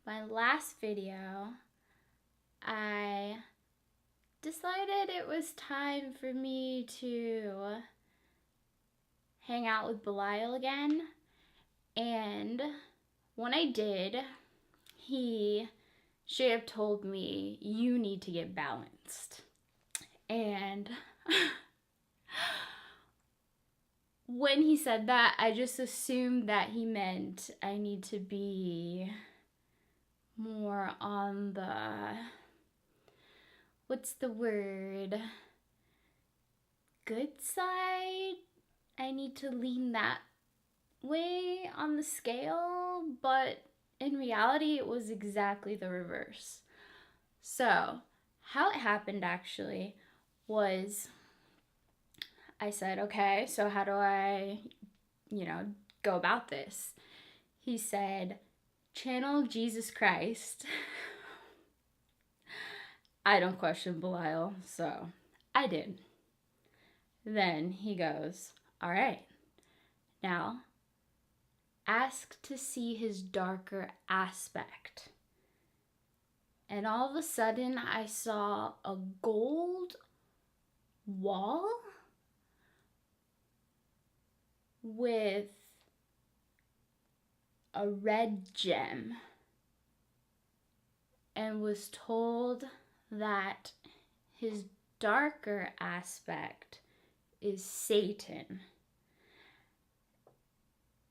my last video, I decided it was time for me to hang out with Belial again. And when I did, he straight up told me, you need to get balanced. And when he said that, I just assumed that he meant I need to be more on the, what's the word, good side. I need to lean that way on the scale, but in reality it was exactly the reverse. So how it happened actually was, I said, okay, so how do I, go about this? He said, channel Jesus Christ. I don't question Belial, so I did. Then he goes, all right, now ask to see his darker aspect. And all of a sudden I saw a gold wall with a red gem, and was told that his darker aspect is Satan.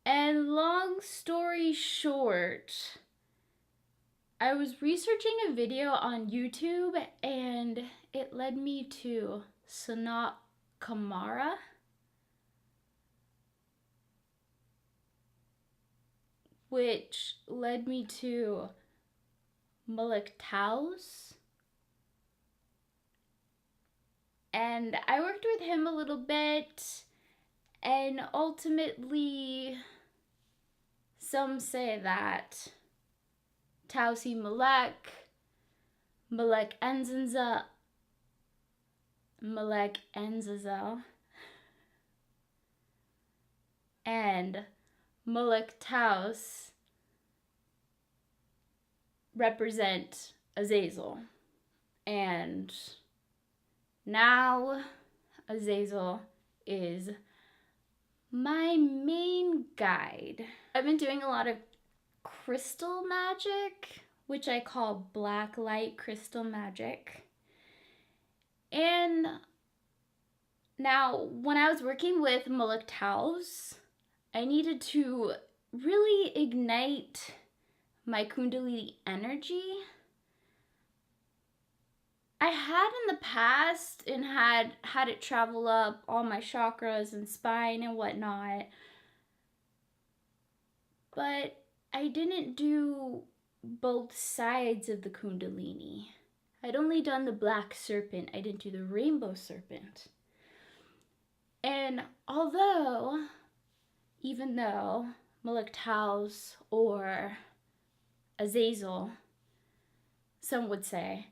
And long story short, I was researching a video on YouTube and it led me to Sanat Kamara, which led me to Malik Taus. And I worked with him a little bit, and ultimately some say that Tausi Malek Enzazel, and Malik Taus represent Azazel. And now Azazel is my main guide. I've been doing a lot of crystal magic, which I call black light crystal magic. And now when I was working with Malik Taus, I needed to really ignite my Kundalini energy. I had in the past and had it travel up all my chakras and spine and whatnot, but I didn't do both sides of the Kundalini. I'd only done the black serpent. I didn't do the rainbow serpent. And even though Malik Taus or Azazel, some would say,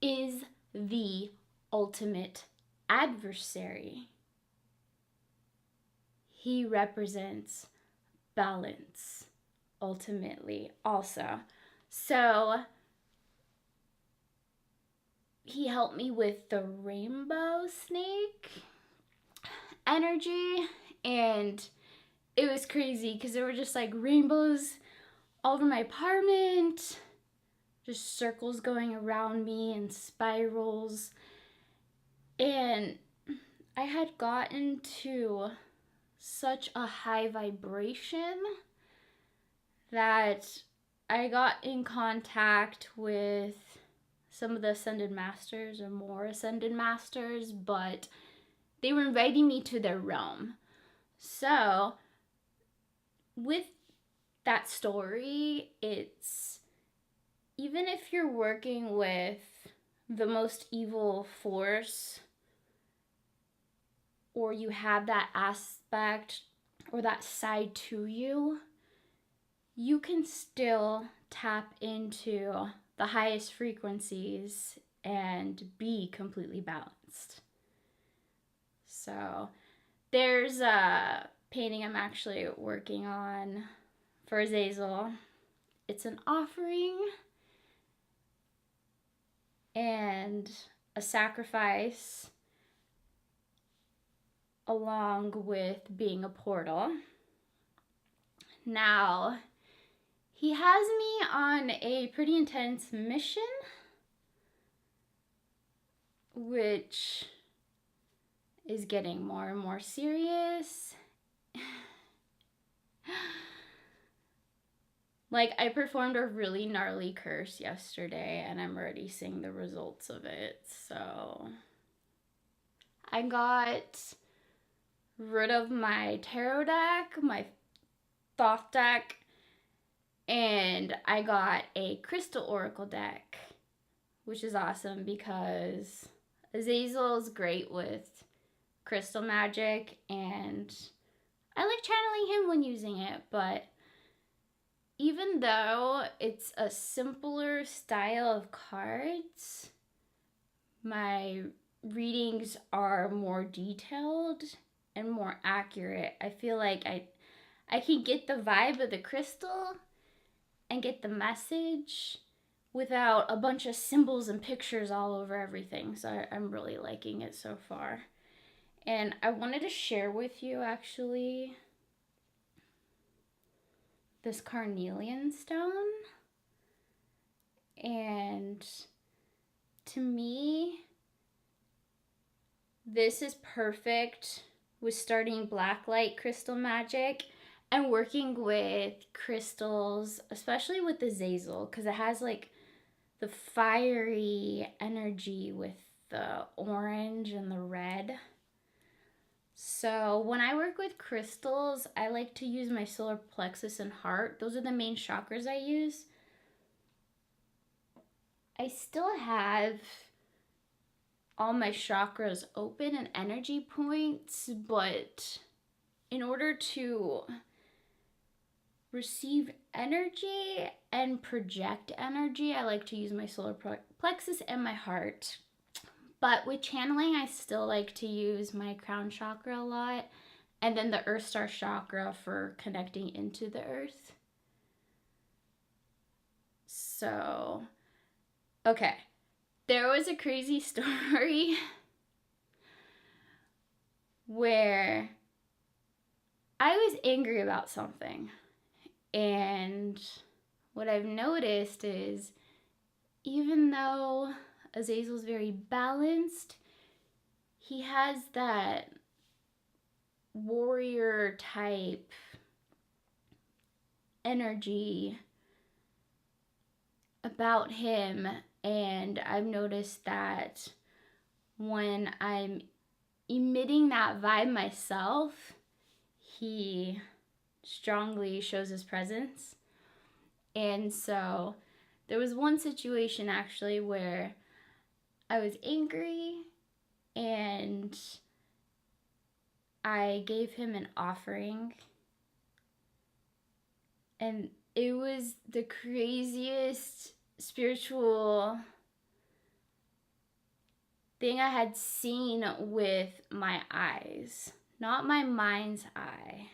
is the ultimate adversary, he represents balance ultimately also. So he helped me with the rainbow snake energy, and it was crazy because there were just like rainbows all over my apartment, just circles going around me and spirals. And I had gotten to such a high vibration that I got in contact with some of the Ascended Masters or more Ascended Masters, but they were inviting me to their realm. So with that story, it's, even if you're working with the most evil force, or you have that aspect or that side to you, you can still tap into the highest frequencies and be completely balanced. So there's a painting I'm actually working on for Azazel, it's an offering and a sacrifice along with being a portal. Now, he has me on a pretty intense mission, which is getting more and more serious. Like, I performed a really gnarly curse yesterday, and I'm already seeing the results of it. So, I got rid of my tarot deck, my Thoth deck, and I got a crystal oracle deck, which is awesome because Azazel is great with crystal magic, and I like channeling him when using it, but even though it's a simpler style of cards, my readings are more detailed and more accurate. I feel like I can get the vibe of the crystal and get the message without a bunch of symbols and pictures all over everything. So I'm really liking it so far. And I wanted to share with you actually this carnelian stone. And to me, this is perfect with starting blacklight crystal magic and working with crystals, especially with the Azazel, because it has like the fiery energy with the orange and the red. So when I work with crystals, I like to use my solar plexus and heart. Those are the main chakras I use. I still have all my chakras open and energy points, but in order to receive energy and project energy, I like to use my solar plexus and my heart. But with channeling, I still like to use my crown chakra a lot, and then the earth star chakra for connecting into the earth. So, okay. There was a crazy story where I was angry about something. And what I've noticed is even though Azazel's very balanced, he has that warrior type energy about him. And I've noticed that when I'm emitting that vibe myself, he strongly shows his presence. And so there was one situation actually where I was angry and I gave him an offering, and it was the craziest spiritual thing I had seen with my eyes. Not my mind's eye,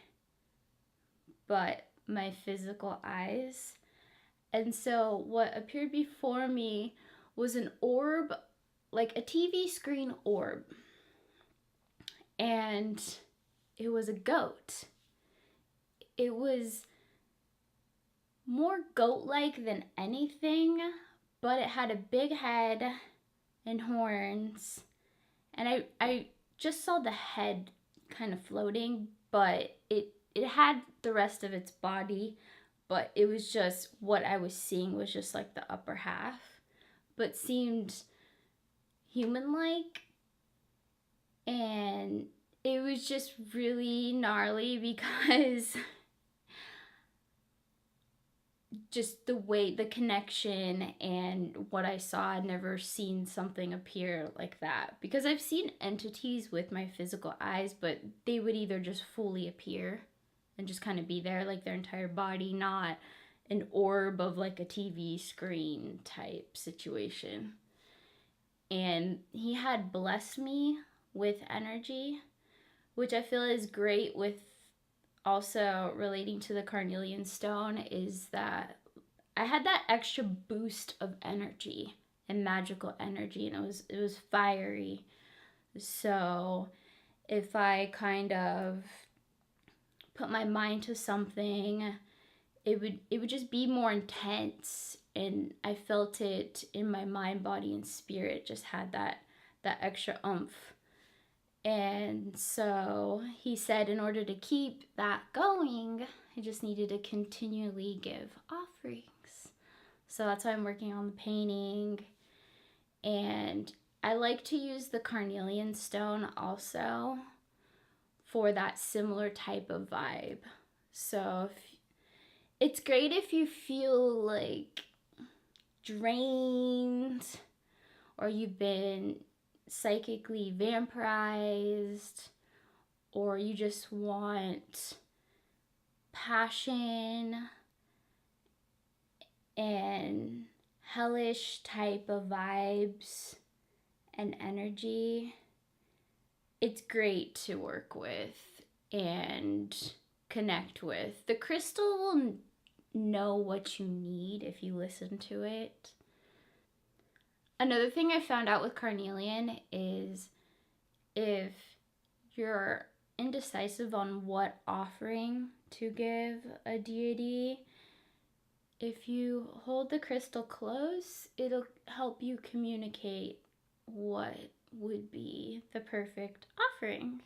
but my physical eyes. And so what appeared before me was an orb, like a TV screen orb. And it was a goat. It was more goat-like than anything, but it had a big head and horns. And I just saw the head kind of floating, but it had the rest of its body, but it was just what I was seeing was just like the upper half, but seemed human-like. And it was just really gnarly because just the way, the connection and what I saw, I'd never seen something appear like that. Because I've seen entities with my physical eyes, but they would either just fully appear and just kind of be there, like their entire body, not an orb of like a TV screen type situation. And he had blessed me with energy, which I feel is great with also relating to the carnelian stone, is that I had that extra boost of energy and magical energy, and it was fiery. So if I kind of put my mind to something, it would just be more intense, and I felt it in my mind, body, and spirit. Just had that extra oomph. And so he said in order to keep that going, I just needed to continually give offerings. So that's why I'm working on the painting. And I like to use the carnelian stone also for that similar type of vibe. So it's great if you feel like drained or you've been psychically vampirized, or you just want passion and hellish type of vibes and energy. It's great to work with and connect with. The crystal will know what you need if you listen to it. Another thing I found out with carnelian is if you're indecisive on what offering to give a deity, if you hold the crystal close, it'll help you communicate what would be the perfect offering.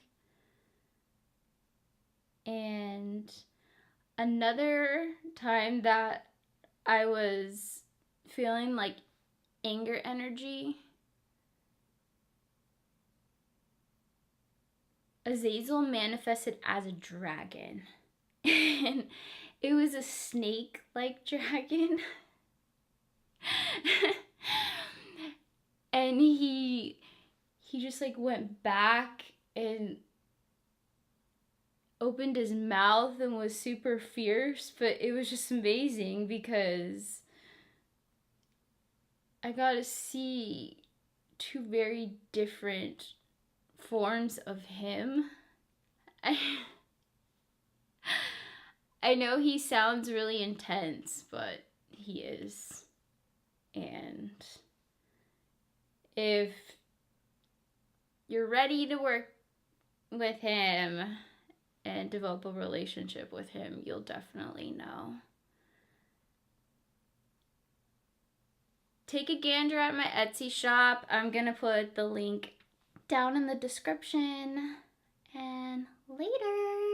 And another time that I was feeling like anger energy, Azazel manifested as a dragon. And it was a snake-like dragon. And he just like went back and opened his mouth and was super fierce, but it was just amazing because I got to see two very different forms of him. I know he sounds really intense, but he is. And if you're ready to work with him and develop a relationship with him, you'll definitely know. Take a gander at my Etsy shop. I'm gonna put the link down in the description. And later.